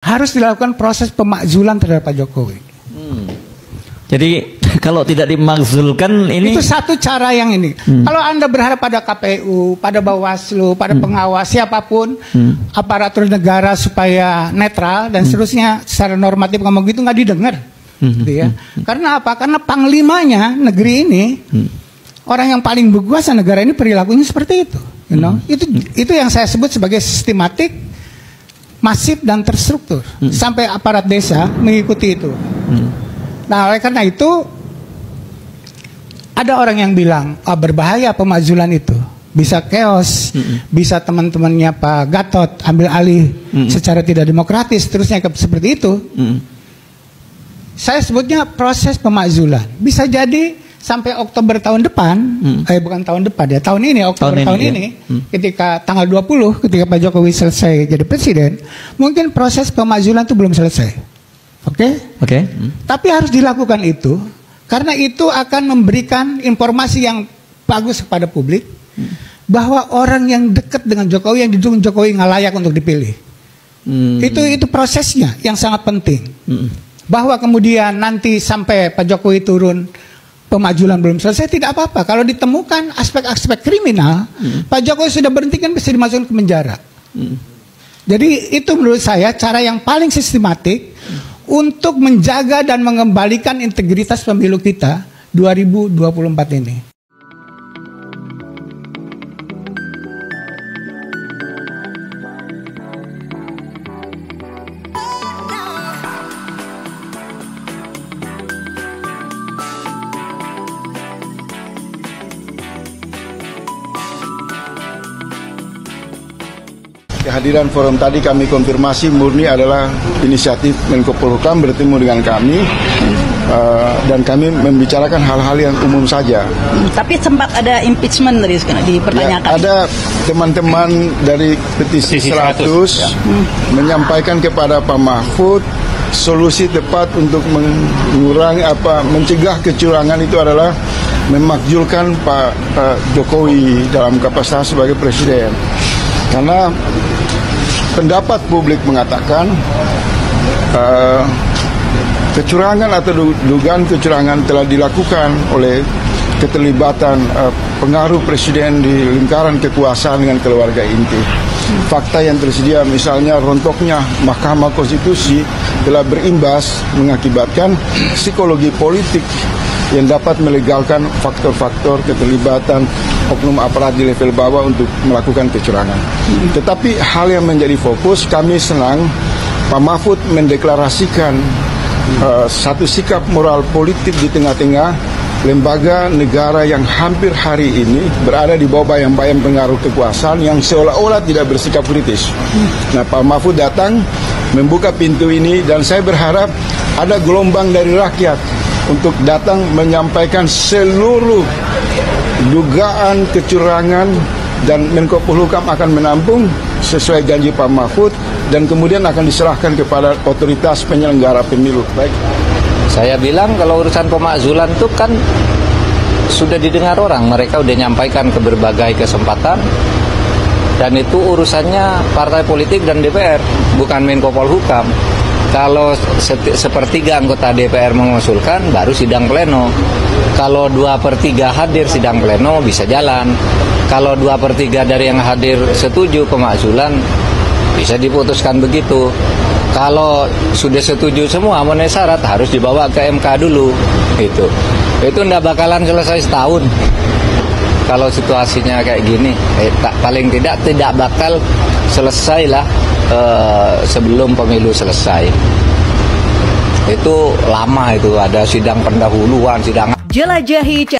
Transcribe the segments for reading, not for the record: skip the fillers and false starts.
harus dilakukan proses pemakzulan terhadap Pak Jokowi. Jadi kalau tidak dimakzulkan ini itu satu cara yang ini. Kalau Anda berharap pada KPU, pada Bawaslu, pada pengawas siapapun aparatur negara supaya netral dan seterusnya secara normatif ngomong gitu nggak didengar, gitu ya. Karena apa? Karena panglimanya negeri ini orang yang paling berkuasa negara ini perilakunya seperti itu. You know? Itu yang saya sebut sebagai sistematik, masif dan terstruktur sampai aparat desa mengikuti itu. Nah, oleh karena itu ada orang yang bilang berbahaya pemakzulan itu, bisa chaos, bisa teman-temannya Pak Gatot ambil alih secara tidak demokratis, terusnya seperti itu. Saya sebutnya proses pemakzulan. Bisa jadi sampai Oktober tahun depan, bukan tahun depan ya, tahun ini, Oktober tahun ini, ketika tanggal 20, ketika Pak Jokowi selesai jadi presiden, mungkin proses pemakzulan itu belum selesai. Oke? Tapi harus dilakukan itu, karena itu akan memberikan informasi yang bagus kepada publik, bahwa orang yang dekat dengan Jokowi, yang didukung Jokowi nggak layak untuk dipilih. Itu prosesnya yang sangat penting. Bahwa kemudian nanti sampai Pak Jokowi turun, pemakzulan belum selesai, tidak apa-apa. Kalau ditemukan aspek-aspek kriminal, Pak Jokowi sudah berhenti kan bisa dimasukkan ke penjara. Jadi itu menurut saya cara yang paling sistematik untuk menjaga dan mengembalikan integritas pemilu kita 2024 ini. Kehadiran forum tadi kami konfirmasi murni adalah inisiatif Menko Polhukam bertemu dengan kami dan kami membicarakan hal-hal yang umum saja. Tapi sempat ada impeachment tadi dipertanyakan. Ya, ada teman-teman dari petisi 100 menyampaikan kepada Pak Mahfud solusi tepat untuk mengurangi mencegah kecurangan itu adalah memakzulkan Pak Jokowi dalam kapasitas sebagai presiden. Karena pendapat publik mengatakan kecurangan atau dugaan kecurangan telah dilakukan oleh keterlibatan pengaruh presiden di lingkaran kekuasaan dengan keluarga inti. Fakta yang tersedia misalnya rontoknya Mahkamah Konstitusi telah berimbas mengakibatkan psikologi politik yang dapat melegalkan faktor-faktor keterlibatan oknum aparat di level bawah untuk melakukan kecurangan. Tetapi hal yang menjadi fokus, kami senang Pak Mahfud mendeklarasikan satu sikap moral politik di tengah-tengah lembaga negara yang hampir hari ini berada di bawah bayang-bayang pengaruh kekuasaan yang seolah-olah tidak bersikap kritis. Nah, Pak Mahfud datang membuka pintu ini dan saya berharap ada gelombang dari rakyat untuk datang menyampaikan seluruh dugaan kecurangan dan Menko Polhukam akan menampung sesuai janji Pak Mahfud dan kemudian akan diserahkan kepada otoritas penyelenggara pemilu. Baik. Saya bilang kalau urusan pemakzulan itu kan sudah didengar orang, mereka sudah nyampaikan ke berbagai kesempatan dan itu urusannya partai politik dan DPR, bukan Menko Polhukam. Kalau sepertiga anggota DPR mengusulkan, baru sidang pleno. Kalau 2/3 hadir sidang pleno, bisa jalan. Kalau 2/3 dari yang hadir setuju pemakzulan, bisa diputuskan begitu. Kalau sudah setuju semua memenuhi syarat, harus dibawa ke MK dulu. Itu tidak bakalan selesai setahun. Kalau situasinya kayak gini, paling tidak bakal selesai lah sebelum pemilu selesai. Itu lama, itu ada sidang pendahuluan, sidang. Jelajahi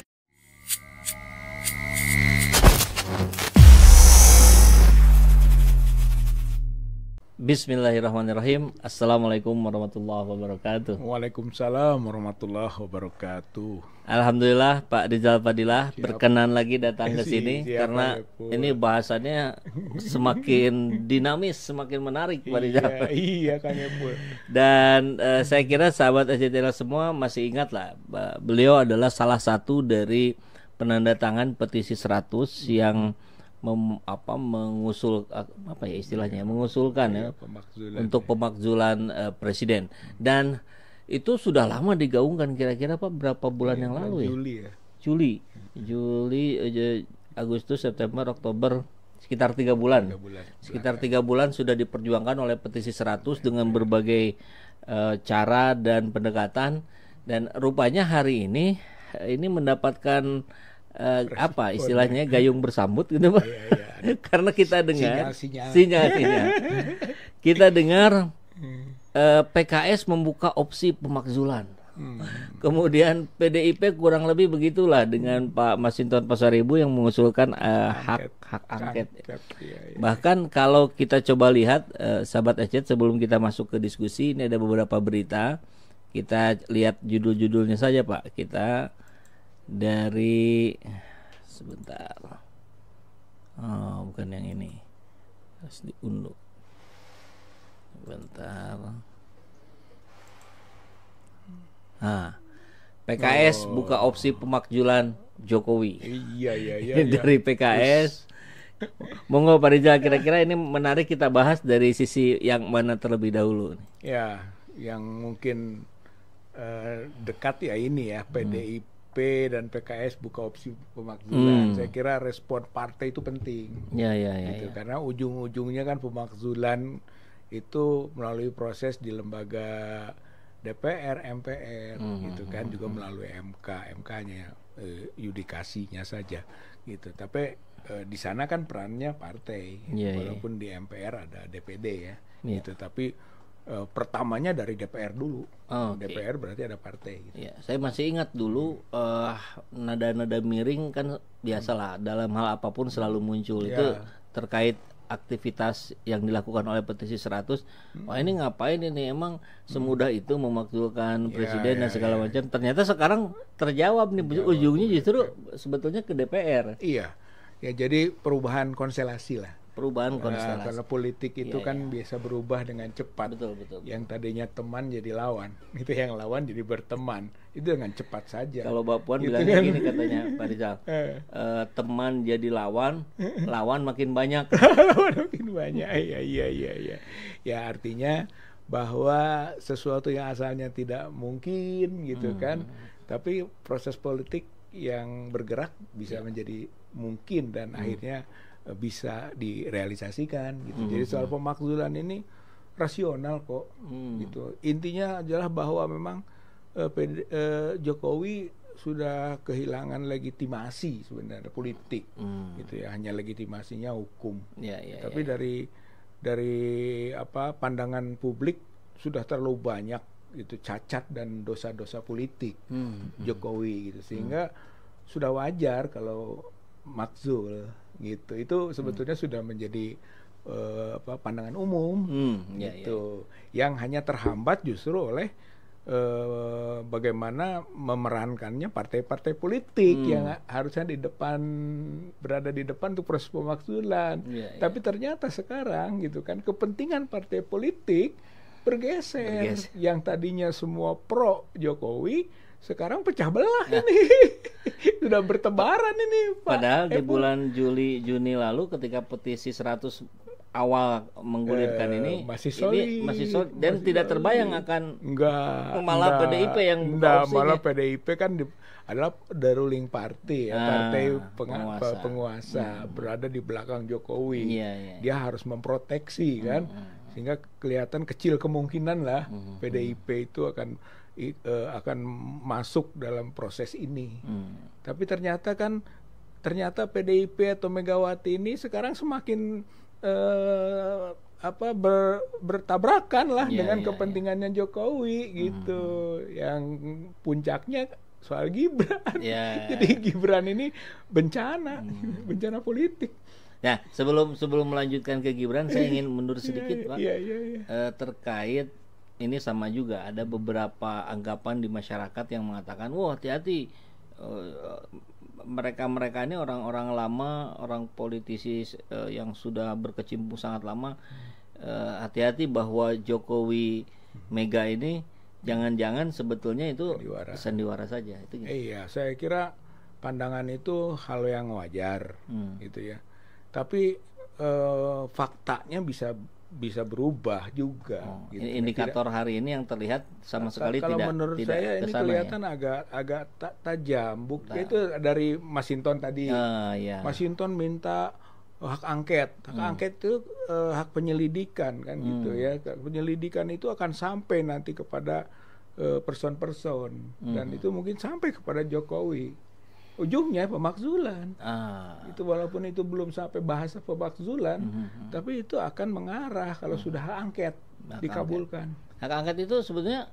Bismillahirrahmanirrahim. Assalamualaikum warahmatullahi wabarakatuh. Waalaikumsalam warahmatullahi wabarakatuh. Alhamdulillah Pak Rizal Fadilah berkenan lagi datang ke sini karena ini bahasannya semakin dinamis, semakin menarik Pak Rizal. Iya kan ya Bu. Dan saya kira sahabat SJTL semua masih ingat lah, beliau adalah salah satu dari penanda tangan petisi 100 yang mengusulkan ya untuk pemakzulan presiden, dan itu sudah lama digaungkan. Kira-kira Pak berapa bulan yang lalu ya? Juli, Agustus, September, Oktober, sekitar 3 bulan. Sekitar 3 bulan sudah diperjuangkan oleh petisi 100 dengan berbagai cara dan pendekatan, dan rupanya hari ini mendapatkan apa istilahnya gayung bersambut gitu Pak. Karena kita dengar sinyal-sinyal. Kita dengar PKS membuka opsi pemakzulan. Kemudian PDIP kurang lebih begitulah dengan Pak Masinton Pasaribu yang mengusulkan hak angket. Bahkan kalau kita coba lihat sahabat Ecet, sebelum kita masuk ke diskusi, ini ada beberapa berita. Kita lihat judul-judulnya saja Pak. Kita dari sebentar. Oh, bukan yang ini. Harus diunduh. Bentar. PKS buka opsi pemakzulan Jokowi. Iya. Dari PKS. Monggo Pak Rizal, kira-kira ini menarik kita bahas dari sisi yang mana terlebih dahulu? Ya, yang mungkin dekat ya ini ya, PDIP dan PKS buka opsi pemakzulan. Saya kira respon partai itu penting. Gitu. Karena ujung-ujungnya kan pemakzulan itu melalui proses di lembaga DPR, MPR, gitu kan, juga melalui MK-nya yudikasinya saja, gitu. Tapi di sana kan perannya partai, walaupun di MPR ada DPD ya, gitu. Tapi pertamanya dari DPR dulu. DPR berarti ada partai. Gitu. Saya masih ingat dulu nada-nada miring kan biasalah dalam hal apapun selalu muncul itu terkait aktivitas yang dilakukan oleh petisi 100. Wah ini ngapain ini, emang semudah itu memakzulkan presiden dan segala macam. Ternyata sekarang terjawab nih, ujungnya justru sebetulnya ke DPR. Iya. Ya jadi perubahan konstelasi lah. Karena politik itu kan biasa berubah dengan cepat. Betul. Yang tadinya teman jadi lawan, itu yang lawan jadi berteman, itu dengan cepat saja. Kalau Mbak Puan gitu bilangnya kan? gini katanya Pak Rizal, teman jadi lawan makin banyak. Lawan makin banyak, iya. Ya artinya bahwa sesuatu yang asalnya tidak mungkin gitu kan, tapi proses politik yang bergerak bisa menjadi mungkin dan akhirnya bisa direalisasikan gitu. Jadi soal pemakzulan ini rasional kok gitu. Intinya adalah bahwa memang Jokowi sudah kehilangan legitimasi sebenarnya politik gitu ya, hanya legitimasinya hukum. Tapi dari pandangan publik sudah terlalu banyak itu cacat dan dosa-dosa politik Jokowi gitu, sehingga sudah wajar kalau makzul gitu. Itu sebetulnya sudah menjadi pandangan umum gitu. Yang hanya terhambat justru oleh bagaimana memerankannya partai-partai politik yang harusnya berada di depan untuk proses pemakzulan. Tapi ternyata sekarang gitu kan kepentingan partai politik bergeser. Yang tadinya semua pro Jokowi sekarang pecah belah ini. Sudah bertebaran ini Pak. Padahal di bulan Juni lalu ketika petisi 100 awal menggulirkan ini masih solid dan tidak terbayang akan malah PDIP yang buka opsinya. Malah PDIP kan adalah the ruling party ya, partai penguasa berada di belakang Jokowi. Dia harus memproteksi kan, sehingga kelihatan kecil kemungkinan lah PDIP itu akan masuk dalam proses ini. Tapi ternyata PDIP atau Megawati ini sekarang semakin bertabrakan lah dengan kepentingannya Jokowi gitu. Yang puncaknya soal Gibran. Jadi Gibran ini bencana politik. Nah, sebelum melanjutkan ke Gibran, saya ingin mundur sedikit, Pak. Terkait ini sama juga ada beberapa anggapan di masyarakat yang mengatakan, wah hati-hati, mereka ini orang-orang lama, orang politisi yang sudah berkecimpung sangat lama, hati-hati bahwa Jokowi Mega ini jangan-jangan sebetulnya itu sandiwara saja. Itu Iya, saya kira pandangan itu hal yang wajar gitu ya. Tapi faktanya bisa berubah juga. Gitu. Indikator hari ini yang terlihat sama sekali kalau tidak. Kalau menurut tidak saya ini kelihatan ya? agak tajam. Bukti itu dari Masinton tadi. Ya. Masinton minta hak angket. Hak angket itu hak penyelidikan kan gitu ya. Penyelidikan itu akan sampai nanti kepada person-person dan itu mungkin sampai kepada Jokowi. Ujungnya pemakzulan. Itu walaupun itu belum sampai bahasa pemakzulan, tapi itu akan mengarah kalau sudah hak angket dikabulkan. Hak angket itu sebetulnya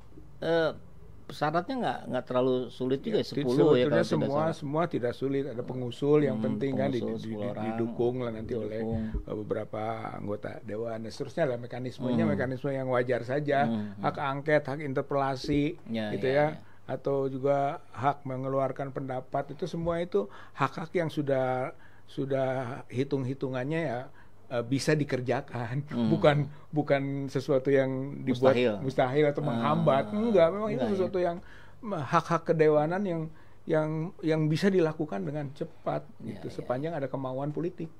syaratnya nggak terlalu sulit juga, 10 ya kalau semua tidak sulit. Ada pengusul yang penting kan didukung lah nanti oleh beberapa anggota dewan dan seterusnya lah mekanisme yang wajar saja. Hak angket, hak interpelasi gitu ya. Atau juga hak mengeluarkan pendapat, itu semua itu hak-hak yang sudah hitung-hitungannya ya bisa dikerjakan, bukan sesuatu yang dibuat mustahil atau menghambat. Enggak, memang itu sesuatu yang hak-hak kedewanan yang bisa dilakukan dengan cepat gitu, sepanjang ada kemauan politik.